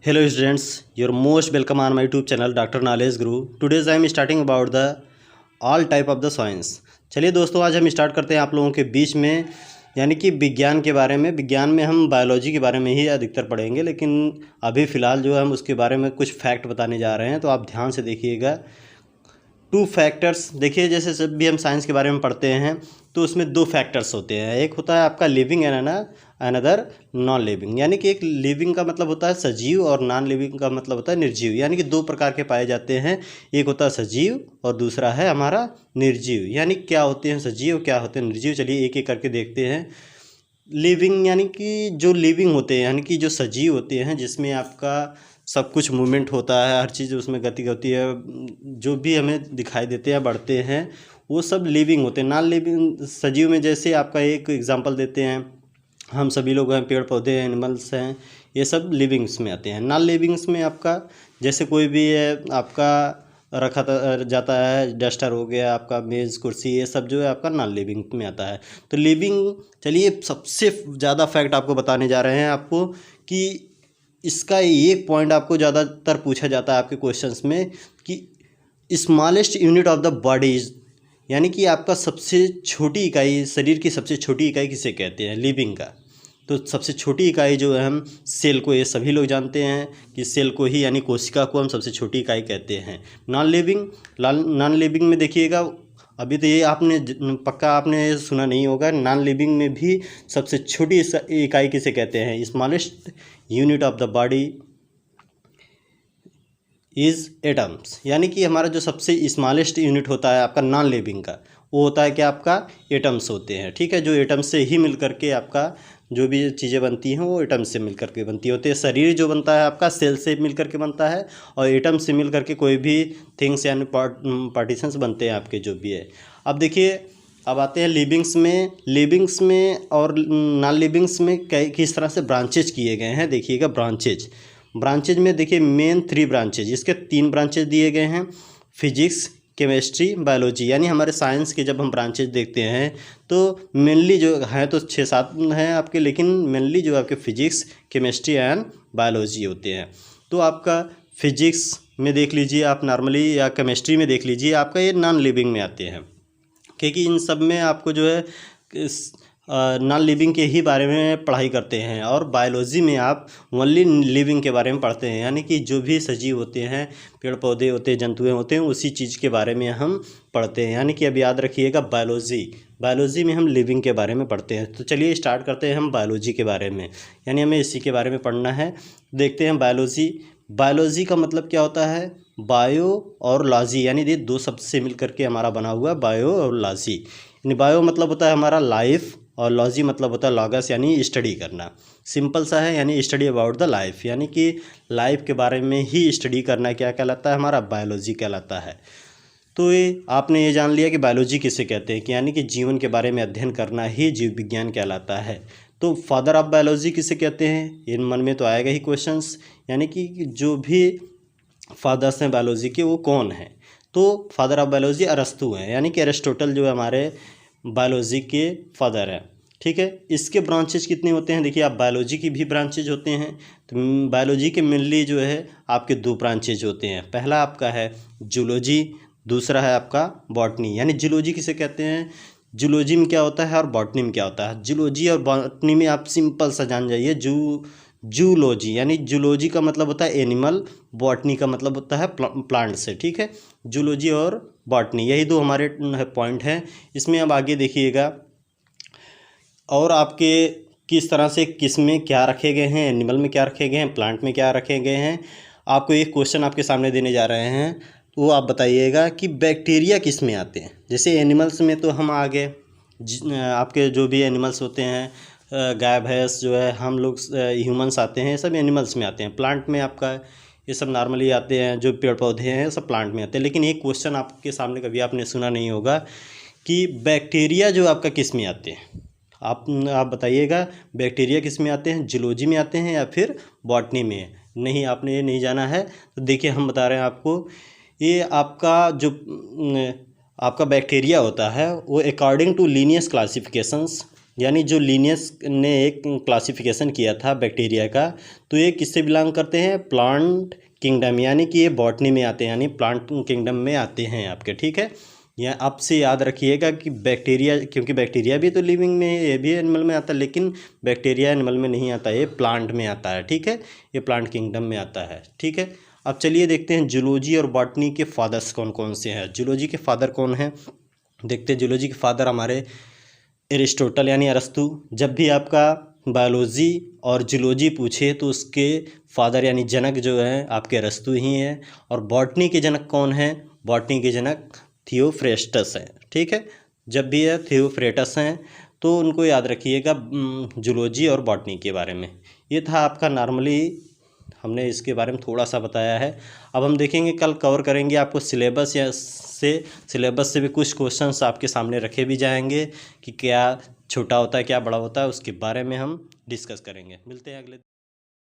Hello students, you're most welcome on my YouTube channel Dr. Knowledge Guru. Today I am starting about the all type of the science. चलिए दोस्तों, आज हम start करते हैं आप लोगों के बीच में यानी कि विज्ञान के बारे में। विज्ञान में हम बायोलॉजी के बारे में ही अधिकतर पढ़ेंगे, लेकिन अभी फ़िलहाल जो है हम उसके बारे में कुछ फैक्ट बताने जा रहे हैं, तो आप ध्यान से देखिएगा। 2 फैक्टर्स देखिए, जैसे जब भी हम साइंस के बारे में पढ़ते हैं तो उसमें 2 फैक्टर्स होते हैं। एक होता है आपका living and another non living. यानी कि एक लिविंग का मतलब होता है सजीव और नॉन लिविंग का मतलब होता है निर्जीव। यानी कि 2 प्रकार के पाए जाते हैं, एक होता है सजीव और दूसरा है हमारा निर्जीव। यानी क्या होते हैं सजीव, क्या होते हैं निर्जीव, चलिए एक एक करके देखते हैं। लिविंग यानी कि जो लिविंग होते हैं, यानी कि जो सजीव होते हैं, जिसमें आपका सब कुछ मूवमेंट होता है, हर चीज़ उसमें गति होती है, जो भी हमें दिखाई देते हैं बढ़ते हैं, वो सब लिविंग होते हैं। नॉन लिविंग सजीव में जैसे आपका एक एग्जांपल देते हैं, हम सभी लोग हैं, पेड़ पौधे हैं, एनिमल्स हैं, ये सब लिविंग्स में आते हैं। नॉन लिविंग्स में आपका जैसे कोई भी है आपका रखा जाता है, डस्टर हो गया आपका, मेज़ कुर्सी, ये सब जो है आपका नॉन लिविंग में आता है। तो लिविंग, चलिए सबसे ज़्यादा फैक्ट आपको बताने जा रहे हैं आपको कि इसका एक पॉइंट आपको ज़्यादातर पूछा जाता है आपके क्वेश्चंस में कि smallest unit of the body is, यानी कि आपका सबसे छोटी इकाई, शरीर की सबसे छोटी इकाई किसे कहते हैं, लिविंग का। तो सबसे छोटी इकाई जो है हम सेल को, ये सभी लोग जानते हैं कि सेल को ही यानी कोशिका को हम सबसे छोटी इकाई कहते हैं। नॉन लिविंग में देखिएगा, अभी तो ये आपने पक्का आपने सुना नहीं होगा, नॉन लिविंग में भी सबसे छोटी इकाई किसे कहते हैं, smallest unit of the body is atoms. यानी कि हमारा जो सबसे स्मॉलेस्ट यूनिट होता है आपका नॉन लिविंग का, वो होता है कि आपका एटम्स होते हैं। ठीक है, जो एटम्स से ही मिल करके आपका जो भी चीज़ें बनती हैं वो एटम्स से मिल करके बनती होती है। शरीर जो बनता है आपका सेल से मिल करके बनता है, और एटम से मिल करके कोई भी थिंग्स यानी पार्टीशंस बनते हैं आपके जो भी है। अब देखिए, अब आते हैं लिविंग्स में और नॉन लिविंग्स में किस तरह से ब्रांचेज किए गए हैं। देखिएगा ब्रांचेज में देखिए मेन 3 ब्रांचेज, इसके 3 ब्रांचेज दिए गए हैं, फिजिक्स, केमिस्ट्री, बायोलॉजी। यानी हमारे साइंस के जब हम ब्रांचेज देखते हैं तो मेनली जो हैं तो 6-7 हैं आपके, लेकिन मेनली जो आपके फिजिक्स, केमिस्ट्री एंड बायोलॉजी होते हैं। तो आपका फिजिक्स में देख लीजिए आप नॉर्मली, या केमिस्ट्री में देख लीजिए आपका, ये नॉन लिविंग में आते हैं, क्योंकि इन सब में आपको जो है नॉन लिविंग के ही बारे में पढ़ाई करते हैं। और बायोलॉजी में आप ओनली लिविंग के बारे में पढ़ते हैं, यानी कि जो भी सजीव होते हैं, पेड़ पौधे होते हैं, जंतुएं होते हैं, उसी चीज़ के बारे में हम पढ़ते हैं। यानी कि अब याद रखिएगा, बायोलॉजी में हम लिविंग के बारे में पढ़ते हैं। तो चलिए स्टार्ट करते हैं हम बायोलॉजी के बारे में, यानी हमें इसी के बारे में पढ़ना है। देखते हैं बायोलॉजी का मतलब क्या होता है, बायो और लॉजी, यानी ये 2 शब्द से मिल करके हमारा बना हुआ बायो और लॉजी। यानी बायो मतलब होता है हमारा लाइफ, और लॉजी मतलब होता है लॉगस, यानी स्टडी करना। सिंपल सा है, यानी स्टडी अबाउट द लाइफ, यानी कि लाइफ के बारे में ही स्टडी करना क्या कहलाता है, हमारा बायोलॉजी कहलाता है। तो ये आपने ये जान लिया कि बायोलॉजी किसे कहते हैं, कि यानी कि जीवन के बारे में अध्ययन करना ही जीव विज्ञान कहलाता है। तो फादर ऑफ बायोलॉजी किसे कहते हैं, इन मन में तो आएगा ही क्वेश्चंस, यानी कि जो भी फादर्स हैं बायोलॉजी के वो कौन हैं। तो फादर ऑफ बायोलॉजी अरस्तु हैं, यानी कि अरिस्टोटल जो है हमारे बायोलॉजी के फादर हैं। ठीक है, इसके ब्रांचेज कितने होते हैं, देखिए आप बायोलॉजी की भी ब्रांचेज होते हैं। तो बायोलॉजी के मेनली जो है आपके 2 ब्रांचेज होते हैं। पहला आपका है जूलॉजी, दूसरा है आपका बॉटनी। यानी जूलॉजी किसे कहते हैं, जूलॉजी में क्या होता है और बॉटनी में क्या होता है। जूलॉजी और बॉटनी में आप सिंपल सा जान जाइए, जूलॉजी यानी जूलॉजी का मतलब होता है एनिमल, बॉटनी का मतलब होता है प्लांट से। ठीक है, जूलॉजी और बॉटनी, यही 2 हमारे पॉइंट हैं। इसमें अब आगे देखिएगा, और आपके किस तरह से किस में क्या रखे गए हैं, एनिमल में क्या रखे गए हैं, प्लांट में क्या रखे गए हैं। आपको एक क्वेश्चन आपके सामने देने जा रहे हैं, वो आप बताइएगा कि बैक्टीरिया किस में आते हैं। जैसे एनिमल्स में तो हम आगे आपके जो भी एनिमल्स होते हैं, गाय भैंस जो है, हम लोग ह्यूमंस आते हैं, ये सब एनिमल्स में आते हैं। प्लांट में आपका ये सब नॉर्मली आते हैं, जो पेड़ पौधे हैं सब प्लांट में आते हैं। लेकिन एक क्वेश्चन आपके सामने कभी आपने सुना नहीं होगा कि बैक्टीरिया जो आपका किस में आते हैं। आप बताइएगा, बैक्टीरिया किस में आते हैं, जूलॉजी में आते हैं या फिर बॉटनी में। नहीं, आपने ये नहीं जाना है, तो देखिए हम बता रहे हैं आपको। ये आपका जो आपका बैक्टीरिया होता है वो अकॉर्डिंग टू लीनियस क्लासिफिकेशंस यानी जो लिनियस ने एक क्लासिफिकेशन किया था बैक्टीरिया का, तो ये किससे बिलोंग करते हैं, प्लांट किंगडम, यानी कि ये बॉटनी में आते हैं, यानी प्लांट किंगडम में आते हैं आपके, ठीक है। या अब से याद रखिएगा कि बैक्टीरिया, क्योंकि बैक्टीरिया भी तो लिविंग में है, ये भी एनिमल में आता है, लेकिन बैक्टीरिया एनिमल में नहीं आता, ये प्लांट में आता है, ठीक है, ये प्लांट किंगडम में आता है, ठीक है। अब चलिए देखते हैं जूलॉजी और बॉटनी के फादर्स कौन कौन से हैं। जूलॉजी के फादर कौन हैं, देखते हैं। जूलॉजी के फादर हमारे एरिस्टोटल यानी अरस्तु। जब भी आपका बायोलॉजी और जूलॉजी पूछे तो उसके फादर यानी जनक जो हैं आपके अरस्तु ही हैं। और बॉटनी के जनक कौन हैं, बॉटनी के जनक थियोफ्रेस्टस हैं, ठीक है। जब भी है थियोफ्रेटस हैं तो उनको याद रखिएगा जूलॉजी और बॉटनी के बारे में। ये था आपका नॉर्मली, हमने इसके बारे में थोड़ा सा बताया है। अब हम देखेंगे, कल कवर करेंगे आपको सिलेबस से भी कुछ क्वेश्चंस आपके सामने रखे भी जाएंगे कि क्या छोटा होता है क्या बड़ा होता है, उसके बारे में हम डिस्कस करेंगे। मिलते हैं अगले